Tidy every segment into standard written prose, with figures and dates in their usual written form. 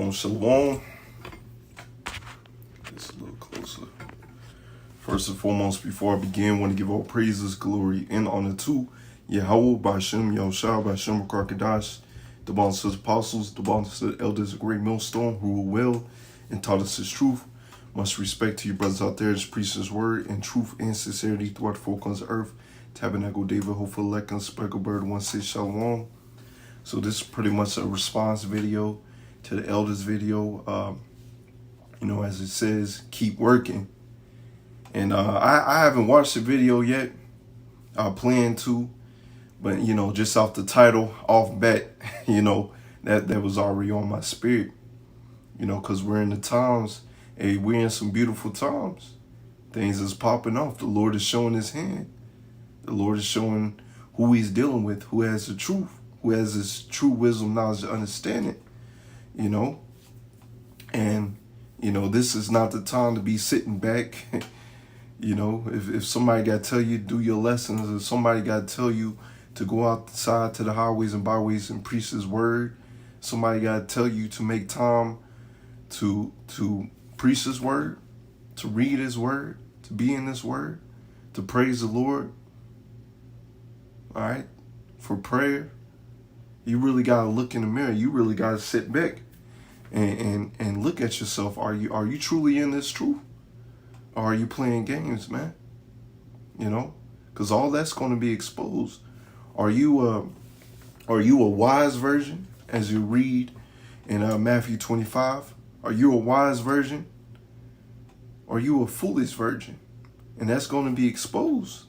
Shalom, shalom. It's a little closer. First and foremost, before I begin, I want to give all praises, glory, and honor to Yahweh, B'Shem, Yahushua, B'Shem, Rakadash, the bonds of the apostles, the bonds of the elders, a great millstone, who will well and taught us his truth. Much respect to you brothers out there, just preach his word in truth and sincerity throughout the four corners of earth. Tabernacle David, hopeful elect, and speckled bird, 1-6, shalom. So this is pretty much a response video to the elders video. As it says, keep working. And I haven't watched the video yet. I plan to, but just off the title, off bat, that was already on my spirit. Because we're in the times, we're in some beautiful times. Things is popping off. The Lord is showing his hand. The Lord is showing who he's dealing with, who has the truth, who has this true wisdom, knowledge, and understanding, And, this is not the time to be sitting back. If somebody got to tell you to do your lessons, if somebody got to tell you to go outside to the highways and byways and preach his word, somebody got to tell you to make time to preach his word, to read his word, to be in his word, to praise the Lord, all right, for prayer, you really got to look in the mirror. You really got to sit back and look at yourself. Are you truly in this truth? Or are you playing games, man? Because all that's going to be exposed. Are you a wise virgin, as you read in Matthew 25? Are you a wise virgin? Or are you a foolish virgin? And that's going to be exposed.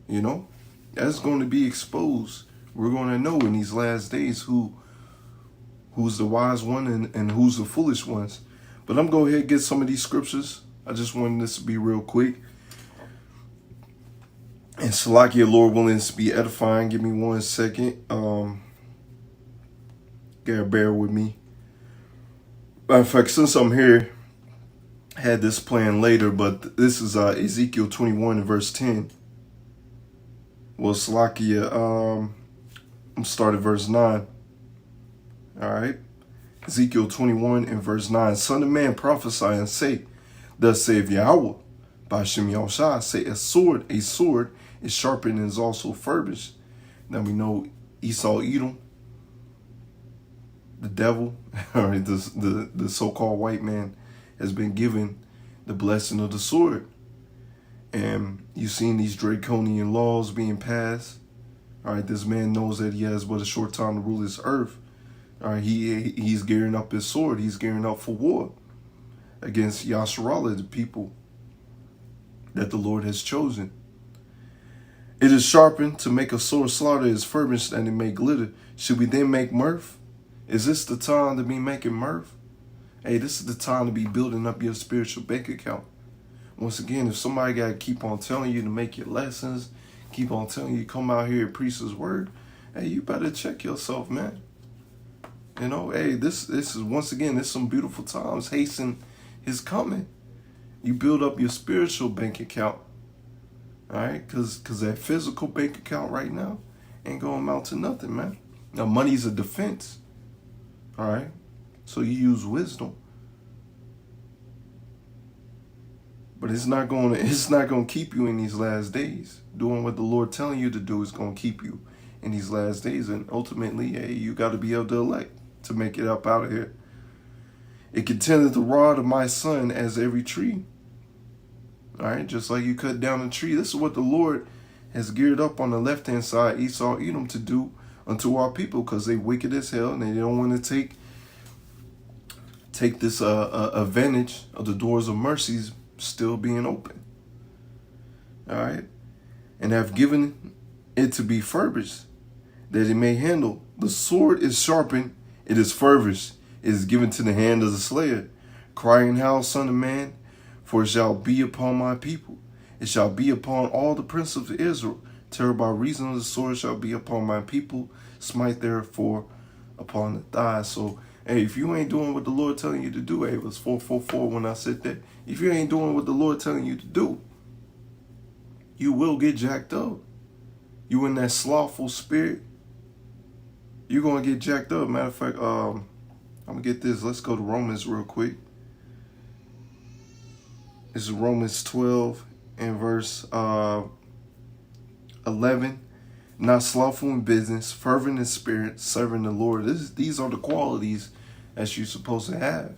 That's going to be exposed. We're going to know in these last days who's the wise one and who's the foolish ones. But I'm going to go ahead and get some of these scriptures. I just wanted this to be real quick. And Salakia, Lord willing, this to be edifying. Give me 1 second. Gotta bear with me. Matter of fact, since I'm here, I had this planned later, but this is Ezekiel 21 and verse 10. Well, Salakia, I'm starting verse 9. All right. Ezekiel 21 and verse 9. Son of man, prophesy and say, thus saith Yahweh, B'Shem Yahushua, say, a sword is sharpened and is also furbished. Now we know Esau, Edom, the devil, or the so-called white man, has been given the blessing of the sword. And you've seen these draconian laws being passed. All right, this man knows that he has but a short time to rule this earth. All right, he's gearing up his sword. He's gearing up for war against Yasharallah, the people that the Lord has chosen. It is sharpened to make a sword slaughter, is furbished and it may glitter. Should we then make mirth? Is this the time to be making mirth? Hey, this is the time to be building up your spiritual bank account. Once again, if somebody got to keep on telling you to make your lessons, keep on telling you to come out here and preach his word, hey, you better check yourself, man. Hey, this is, once again, this is some beautiful times. Hasten his coming. You build up your spiritual bank account, all right? Because that physical bank account right now ain't going to amount to nothing, man. Now, money's a defense, all right? So you use wisdom. But it's not going to keep you in these last days. Doing what the Lord telling you to do is going to keep you in these last days. And ultimately, hey, you got to be able to elect to make it up out of here. It contended the rod of my son as every tree. All right, just like you cut down a tree. This is what the Lord has geared up on the left-hand side, Esau, Edom, to do unto our people, because they wicked as hell and they don't want to take this advantage of the doors of mercies still being open. All right, and have given it to be furbished, that it may handle. The sword is sharpened, it is furbished, it is given to the hand of the slayer. Cry and howl, son of man, for it shall be upon my people. It shall be upon all the princes of Israel. Terror by reason of the sword shall be upon my people. Smite therefore upon the thigh. So, hey, if you ain't doing what the Lord telling you to do, hey, it was 444 when I said that. If you ain't doing what the Lord telling you to do, you will get jacked up. You in that slothful spirit, you're going to get jacked up. Matter of fact, I'm going to get this. Let's go to Romans real quick. This is Romans 12 and verse 11. Not slothful in business, fervent in spirit, serving the Lord. These are the qualities that you're supposed to have.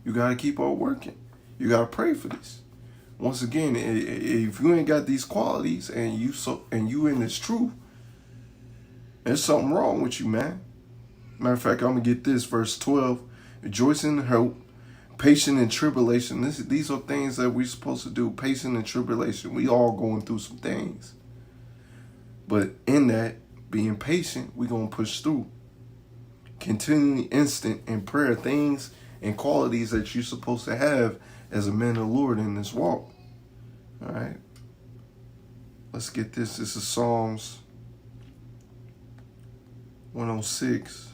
You got to keep on working. You got to pray for this. Once again, if you ain't got these qualities and you in this truth, there's something wrong with you, man. Matter of fact, I'm going to get this. Verse 12. Rejoicing in hope, patient in tribulation. These are things that we're supposed to do. Patient in tribulation. We all going through some things. But in that, being patient, we're going to push through. Continually instant in prayer, things and qualities that you're supposed to have as a man of the Lord in this walk. All right. Let's get this. This is Psalms 106.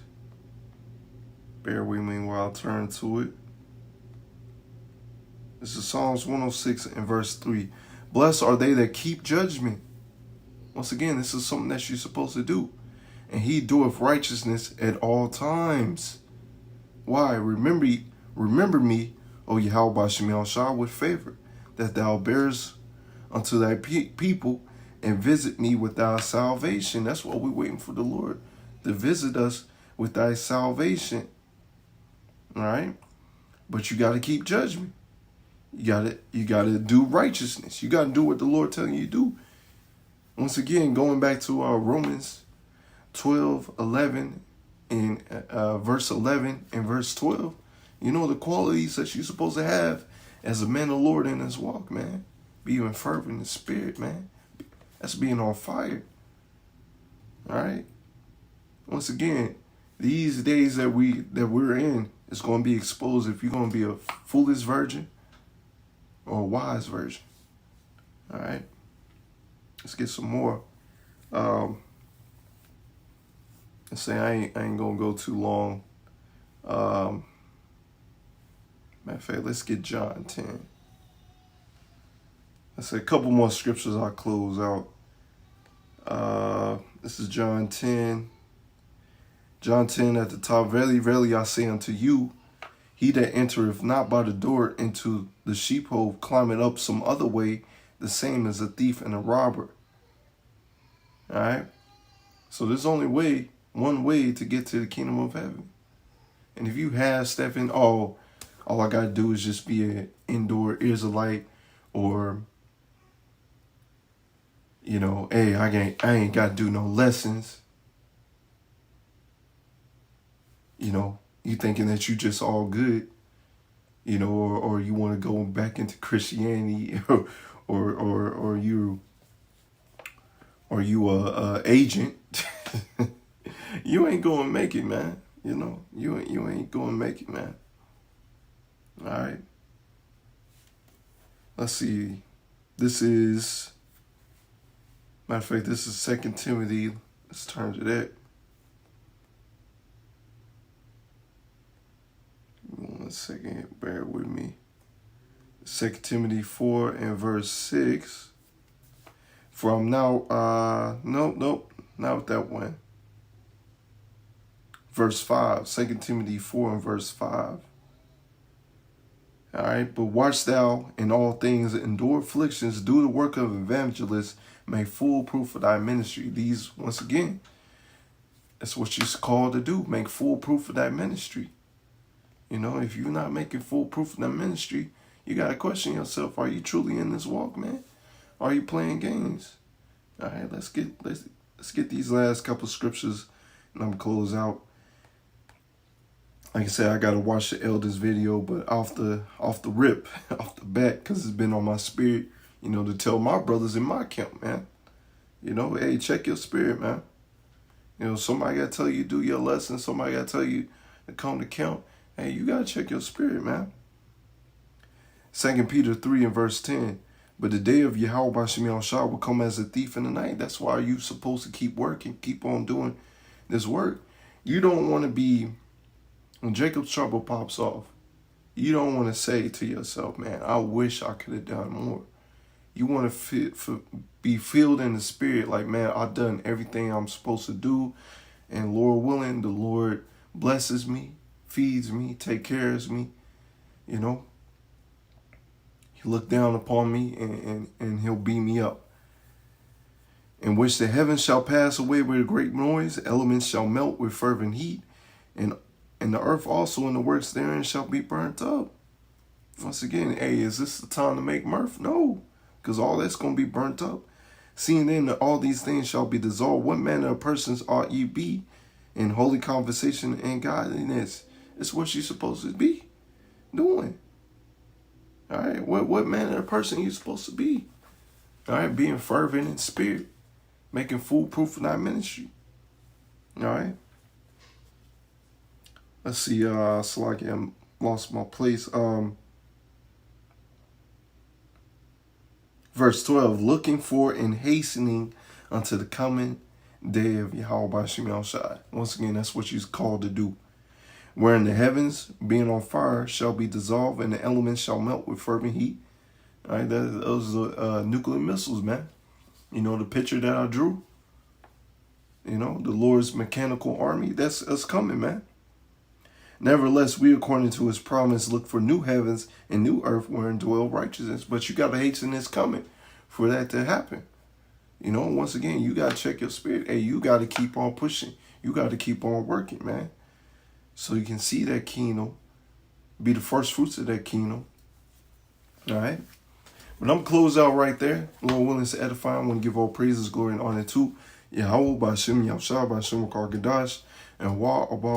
Bear with me while I turn to it. This is Psalms 106 and verse 3. Blessed are they that keep judgment. Once again, this is something that you're supposed to do. And he doeth righteousness at all times. Why? Remember me, O Yahweh Bashim Shah, with favor, that thou bearest unto thy people and visit me with thy salvation. That's what we're waiting for the Lord to visit us with thy salvation. All right? But you got to keep judgment. You got to do righteousness. You got to do what the Lord telling you to do. Once again, going back to Romans 12, 11, and verse 11 and verse 12, you know the qualities that you're supposed to have as a man of the Lord in this walk, man. Being fervent in spirit, man. That's being on fire. All right? Once again, these days that we're in, it's going to be exposed if you're going to be a foolish virgin or a wise virgin. All right? Let's get some more. Let's say I ain't gonna go too long. Matter of fact, let's get John 10. Let's say a couple more scriptures I'll close out. This is John 10. John 10 at the top. Verily, verily, I say unto you, he that entereth not by the door into the sheepfold climbeth up some other way, the same as a thief and a robber. All right? So there's only one way to get to the kingdom of heaven. And if you have Stephen, all I got to do is just be an indoor Israelite, or, you know, hey, I ain't got to do no lessons. You know, you thinking that you just all good, you know, or you want to go back into Christianity, or you a agent. You ain't gonna make it, man. You know, you ain't gonna make it, man. All right. Let's see. This is, matter of fact, this is 2 Timothy. Let's turn to that. 1 second, bear with me. 2 Timothy 4 and verse 6. From now, nope, not that one. Verse 5, 2 Timothy 4 and verse 5. All right, but watch thou in all things, endure afflictions, do the work of evangelists, make full proof of thy ministry. These, once again, that's what you're called to do, make full proof of thy ministry. You know, if you're not making full proof of that ministry, you got to question yourself. Are you truly in this walk, man? Are you playing games? All right, let's get these last couple scriptures, and I'm going to close out. Like I said, I got to watch the elders video, but off the rip, off the bat, because it's been on my spirit, you know, to tell my brothers in my camp, man. You know, hey, check your spirit, man. You know, somebody got to tell you do your lesson. Somebody got to tell you to come to camp. Hey, you got to check your spirit, man. 2 Peter 3 and verse 10. But the day of Yahweh Bashim Shah will come as a thief in the night. That's why you're supposed to keep working, keep on doing this work. You don't want to be, when Jacob's trouble pops off, you don't want to say to yourself, man, I wish I could have done more. You want to be filled in the spirit like, man, I've done everything I'm supposed to do. And Lord willing, the Lord blesses me, feeds me, take care of me, you know. He look down upon me and he'll beat me up. In which the heavens shall pass away with a great noise, elements shall melt with fervent heat, and the earth also and the works therein shall be burnt up. Once again, hey, is this the time to make mirth? No, because all that's going to be burnt up. Seeing then that all these things shall be dissolved, what manner of persons ought ye be in holy conversation and godliness? It's what you're supposed to be doing. All right, what manner of person you supposed to be? All right, being fervent in spirit, making foolproof in our ministry. All right. Let's see. Sluggy, I lost my place. Verse 12, looking for and hastening unto the coming day of Yahweh B'Shem Yahushai. Once again, that's what you're called to do. Wherein the heavens, being on fire, shall be dissolved, and the elements shall melt with fervent heat. All right, those are nuclear missiles, man. You know, the picture that I drew? You know, the Lord's mechanical army, that's coming, man. Nevertheless, we, according to his promise, look for new heavens and new earth wherein dwell righteousness. But you got to hasten this coming for that to happen. You know, once again, you got to check your spirit. Hey, you got to keep on pushing. You got to keep on working, man. So you can see that kingdom, be the first fruits of that kingdom. All right. But I'm close out right there. Lord willing to edify. I want to give all praises, glory, and honor to Yahweh B'Shem Yahushua B'Shem Kadash and Wa Abba